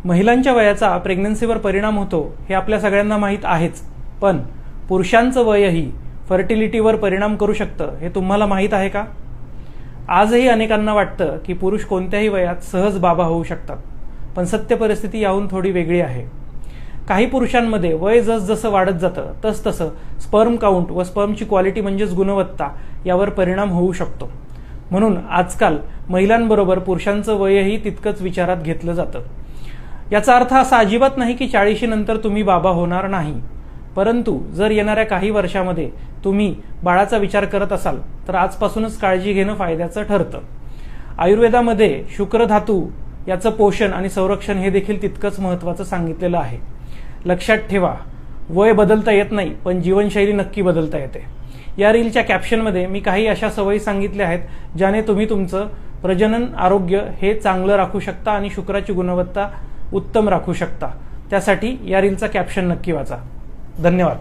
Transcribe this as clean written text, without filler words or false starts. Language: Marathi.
महिलांच्या वयाचा प्रेग्नन्सीवर परिणाम होतो हे आपल्या सगळ्यांना माहीत आहेच, पण पुरुषांचं वयही फर्टिलिटीवर परिणाम करू शकतं हे तुम्हाला माहीत आहे का? आजही अनेकांना वाटतं की पुरुष कोणत्याही वयात सहज बाबा होऊ शकतात, पण सत्य परिस्थिती याहून थोडी वेगळी आहे. काही पुरुषांमध्ये वय जसजसं वाढत जातं तसतसं स्पर्म काउंट व स्पर्मची क्वालिटी म्हणजेच गुणवत्ता यावर परिणाम होऊ शकतो. म्हणून आजकाल महिलांबरोबर पुरुषांचं वयही तितकंच विचारात घेतलं जातं. याचा अर्थ असा अजिबात नाही की 40 नंतर तुम्ही बाबा होणार नाही, परंतु जर येणाऱ्या काही वर्षामध्ये तुम्ही बाळाचा विचार करत असाल तर आजपासूनच काळजी घेणं फायद्याचं ठरतं. आयुर्वेदामध्ये शुक्र धातू याचं पोषण आणि संरक्षण हे देखील तितकंच महत्त्वाचं सांगितलेलं आहे. लक्षात ठेवा, वय बदलता येत नाही, पण जीवनशैली नक्की बदलता येते. या रीलच्या कॅप्शनमध्ये मी काही अशा सवयी सांगितल्या आहेत ज्याने तुम्ही तुमचं प्रजनन आरोग्य हे चांगलं राखू शकता आणि शुक्राची गुणवत्ता उत्तम राखू शकता. त्यासाठी या रीलचा कॅप्शन नक्की वाचा. धन्यवाद.